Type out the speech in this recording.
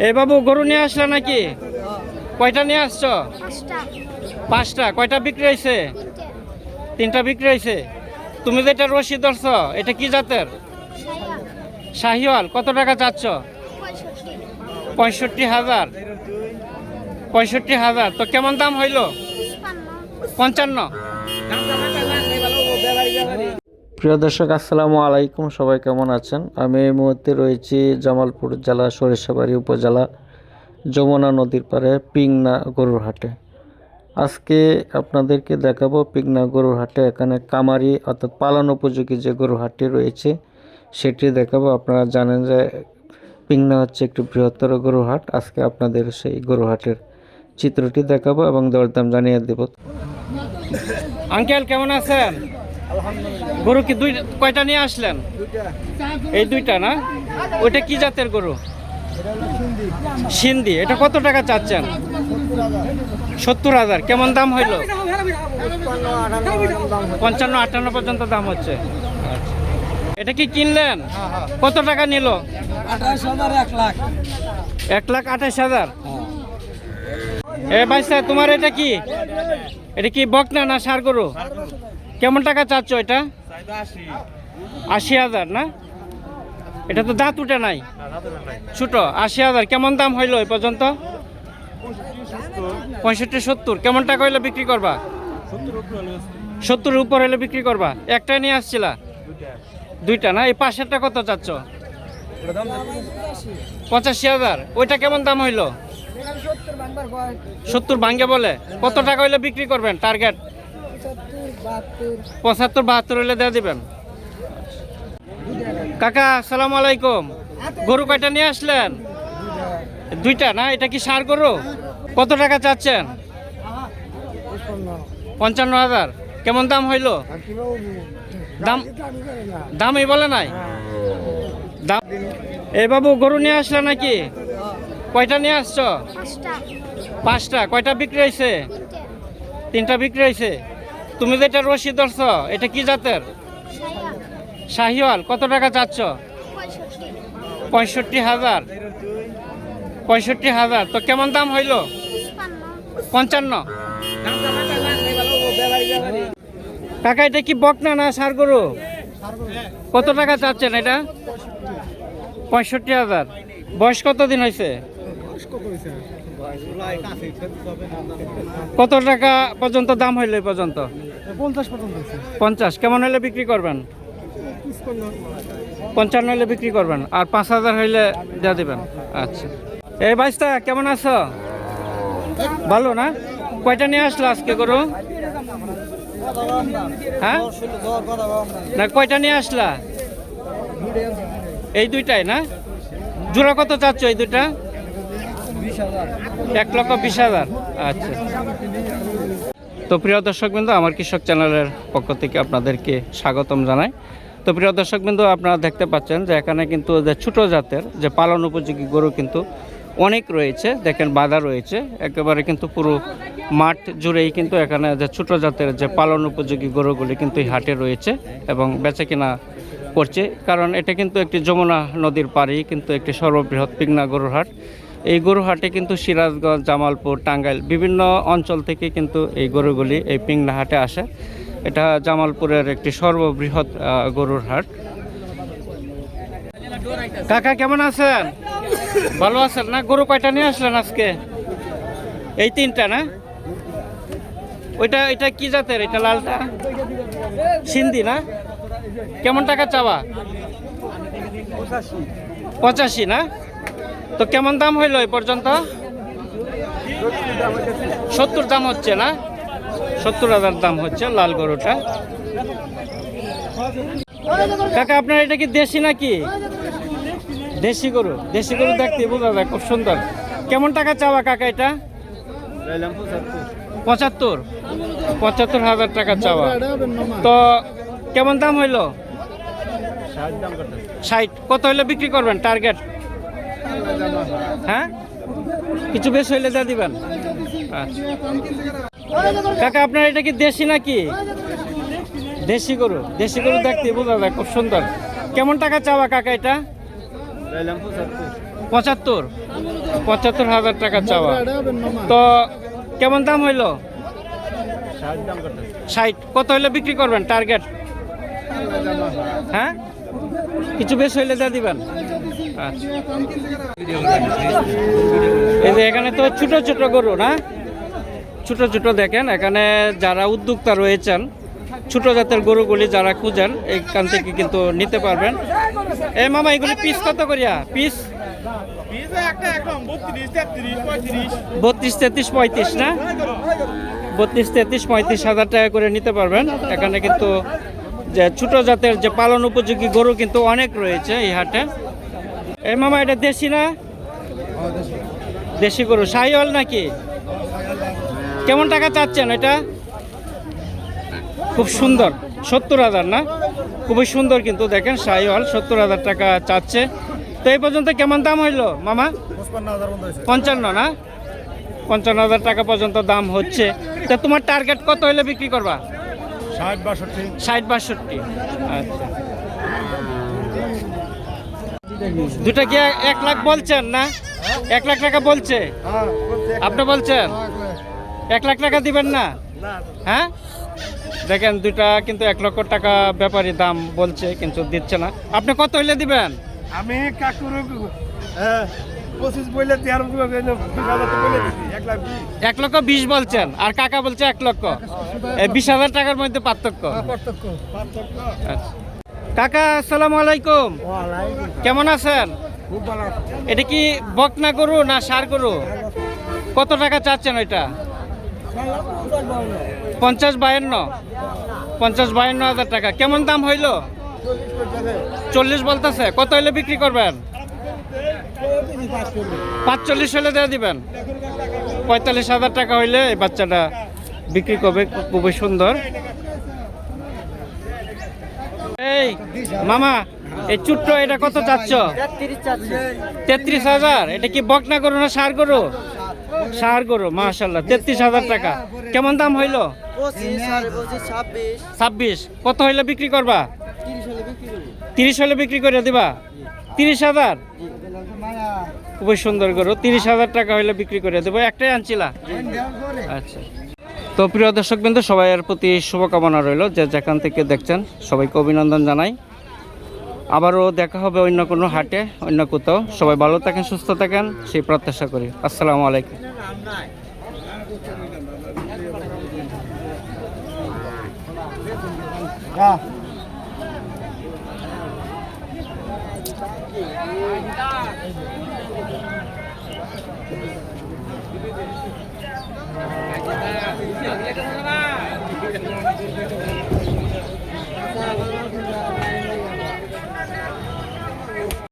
এই বাবু গরু নিয়ে আসলে নাকি? কয়টা নিয়ে আসছো? পাঁচটা। কয়টা বিক্রি হয়েছে? তিনটা বিক্রি হয়েছে। তুমি যেটা রশি ধরছো এটা কি জাতের? শাহিওয়াল। কত টাকা চাচ্ছ? 65,000। 65,000। তো কেমন দাম হইল? 55। প্রিয় দর্শক, আসসালামু আলাইকুম। সবাই কেমন আছেন? আমি এই মুহূর্তে রয়েছি জামালপুর জেলা সরিষাবাড়ি উপজেলা যমুনা নদীর পাড়ে পিংনা গরুর হাটে। আজকে আপনাদেরকে দেখাবো পিংনা গরুর হাটে এখানে কামারি অর্থাৎ পালন উপযোগী যে গরুর হাটটি রয়েছে সেটি দেখাবো। আপনারা জানেন যে পিংনা হচ্ছে একটি বৃহত্তর গরুর হাট। আজকে আপনাদের সেই গরুর হাটের চিত্রটি দেখাবো এবং দরদাম জানিয়ে দেব। আঙ্কেল কেমন আছেন? গরু কি কয়টা নিয়ে আসলেন? এই দুইটা না? ওইটা কি জাতের গরু? সিন্ধি। এটা কত টাকা চাচ্ছেন? 70,000। কেমন দাম হইল? 55-58 পর্যন্ত দাম হচ্ছে। এটা কি কিনলেন? কত টাকা নিল? 1,28,000। এ ভাইসা, তোমার এটা কি? এটা কি বকনা না ষাঁড় গরু? কেমন টাকা চাচ্ছ এটা? 80,000 না? এটা তো দাঁত উঠে নাই, ছোট। 80,000। কেমন দাম হইল এই পর্যন্ত? 65-70। কেমন টাকা হইলে বিক্রি করবা? 70-এর উপর হইলে বিক্রি করবা। একটাই নিয়ে আসছিলা? দুইটা না? এই পাশেরটা কত চাচ্ছ? 85,000। ওইটা কেমন দাম হইল? 70 ভাঙ্গে বলে। কত টাকা হইলে বিক্রি করবেন টার্গেট? 75-72 হইলে দেওয়া দিবেন। কাকা আসসালামু আলাইকুম। গরু কয়টা নিয়ে আসলেন? দুইটা না? এটা কি ষাঁড় গরু? কত টাকা চাচ্ছেন? 55,000। কেমন দাম হইল? দামই বলে নাই দাম। এই বাবু গরু নিয়ে আসলে নাকি? কয়টা নিয়ে আসছো? পাঁচটা। কয়টা বিক্রি হয়েছে? তিনটা বিক্রি হয়েছে। তুমি যেটা রশি ধরছো এটা কি জাতের? শাহিওয়াল। কত টাকা চাচ্ছ? 65,000। 65,000। তো কেমন দাম হইল? 55। কাকা এটা কি বকনা না ষাঁড় গরু? কত টাকা চাচ্ছেন এটা? 65,000। বয়স কতদিন হয়েছে? কত টাকা পর্যন্ত দাম হইল এই পর্যন্ত? 50। কেমন হইলে বিক্রি করবেন? 55 হইলে বিক্রি করবেন। আর 5,000 হইলে দিয়ে দেবেন। আচ্ছা। এই ভাইস্তা কেমন আছো? ভালো না? কয়টা নিয়ে আসলো আজকে গরু? হ্যাঁ না, কয়টা নিয়ে আসলা? এই দুইটাই না? জোড়া কত চাচ্ছ এই দুইটা? 1,20,000। আচ্ছা। তো প্রিয় দর্শকবৃন্দ, আমার কৃষক চ্যানেলের পক্ষ থেকে আপনাদেরকে স্বাগতম জানাই। তো প্রিয় দর্শকবৃন্দ, আপনারা দেখতে পাচ্ছেন যে এখানে কিন্তু যে ছোটো জাতের যে পালন উপযোগী গরু কিন্তু অনেক রয়েছে। দেখেন বাঁধা রয়েছে একেবারে কিন্তু পুরো মাঠ জুড়েই কিন্তু এখানে যে ছোটো জাতের যে পালন উপযোগী গরুগুলি কিন্তু এই হাটে রয়েছে এবং বেচা কিনা করছে। কারণ এটা কিন্তু একটি যমুনা নদীর পাড়েই কিন্তু একটি সর্ববৃহৎ পিংনা গরুর হাট। এই গরু হাটে কিন্তু সিরাজগঞ্জ, জামালপুর, টাঙ্গাইল বিভিন্ন অঞ্চল থেকে কিন্তু এই গরুগুলি এই পিংনা হাটে আসে। এটা জামালপুরের একটি সর্ববৃহৎ গরুর হাট। কাকা কেমন আছেন? ভালো আছেন না? গরু কয়টা নিয়ে আসলেন আজকে? এই তিনটা না? এটা কি জাতের? এটা লালটা সিন্ধি না? কেমন টাকা চাওয়া? 85 না? তো কেমন দাম হইল এই পর্যন্ত? 70 দাম হচ্ছে না? 70,000 দাম হচ্ছে লাল গরুটা। কাকা আপনার এটা কি দেশি নাকি? দেশি গরু। দেশি গরু দেখতে বোঝা যায়, খুব সুন্দর। কেমন টাকা চাওয়া কাকা এটা? 75,000 টাকা চাওয়া। তো কেমন দাম হইল? 60। কত হইলে বিক্রি করবেন টার্গেট? হ্যাঁ, কিছু বেশ হইলে যা দিবেন। আচ্ছা। কাকা আপনার এটা কি দেশি নাকি? দেশি গরু। দেশি গরু দেখতে বোঝা যায়, খুব সুন্দর। কেমন টাকা চাওয়া কাকা এটা? 75। ৭৫,০০০ টাকা চাওয়া। তো কেমন দাম হইলো? ৬০। কত হইলে বিক্রি করবেন টার্গেট? হ্যাঁ, কিছু বেশি হইলে দিয়ে দিবেন। আচ্ছা, এই যে এখানে তো ছোট ছোট গরু না, ছোট ছোট দেখেন, এখানে যারা উদ্যোক্তা রয়েছেন ছোট জাতের গরুগুলি যারা খুঁজেন এখান থেকে কিন্তু নিতে পারবেন। এই মামা এগুলি পিস কত করিয়া পিস? 32, 33, 35 না? 32, 33, 35,000 টাকা করে নিতে পারবেন। এখানে কিন্তু যে ছোট জাতের যে পালন উপযোগী গরু কিন্তু অনেক রয়েছে এই হাটে। এই মামা এটা দেশি না? দেশি গরু, শাহিওয়াল নাকি? কেমন টাকা চাচ্ছেন এটা? খুব সুন্দর, 70,000 না? খুবই সুন্দর কিন্তু দেখেন শাহিওয়াল, 70,000 টাকা চাচ্ছে। তো এই পর্যন্ত কেমন দাম হইলো মামা? 55 না? 55,000 টাকা পর্যন্ত দাম হচ্ছে। তা তোমার টার্গেট কত হইলে বিক্রি করবা? 60-62। আচ্ছা, দুটা কি 1 লাখ বলছেন না? 1 লাখ টাকা বলছে, আপনি বলছেন 1 লাখ টাকা দিবেন না? হ্যাঁ, দেখেন দুইটা কিন্তু 1 লক্ষ টাকা ব্যাপারী দাম বলছে কিন্তু দিচ্ছে না। আপনি কত হইলে দিবেন? আমি কাকুর 25 বলে 1,20,000 বলছেন আর কাকা বলছে 1 লক্ষ। 20,000 টাকার মধ্যে পার্থক্য। আচ্ছা। কাকা আসসালামু আলাইকুম, কেমন আছেন? এটা কি বকনা গরু না ষাঁড় গরু? কত টাকা চাচ্ছেন ওইটা? 50-52,000 টাকা। কেমন দাম হইলো? 40 বলতেছে। কত হইলে বিক্রি করবেন? 45 হলে দিয়ে দিবেন। 45,000 টাকা হইলে এই বাচ্চাটা বিক্রি করবে। খুবই সুন্দর। এই মামা, এই ছোট্ট এটা কত চাচ্ছ? 33,000। এটা কি বকনা গরু না ষাঁড় গরু? ষাঁড় গরু, মাশাআল্লাহ। 33,000 টাকা। কেমন দাম হইলো? 26। কত হইলে বিক্রি করবা? 30 হলে বিক্রি করে দিবা। 30,000। খুবই সুন্দর গরু, 30,000 টাকা হইলে বিক্রি করে দেবো। একটাই আনছিলা? আচ্ছা। তো প্রিয় দর্শক বিন্দু, সবাইয়ের প্রতি শুভকামনা রইল, যে যেখান থেকে দেখছেন সবাইকে অভিনন্দন জানাই। আবারও দেখা হবে অন্য কোনো হাটে, অন্য কোথাও। সবাই ভালো থাকেন, সুস্থ থাকেন, সেই প্রত্যাশা করি। আসসালামু আলাইকুম।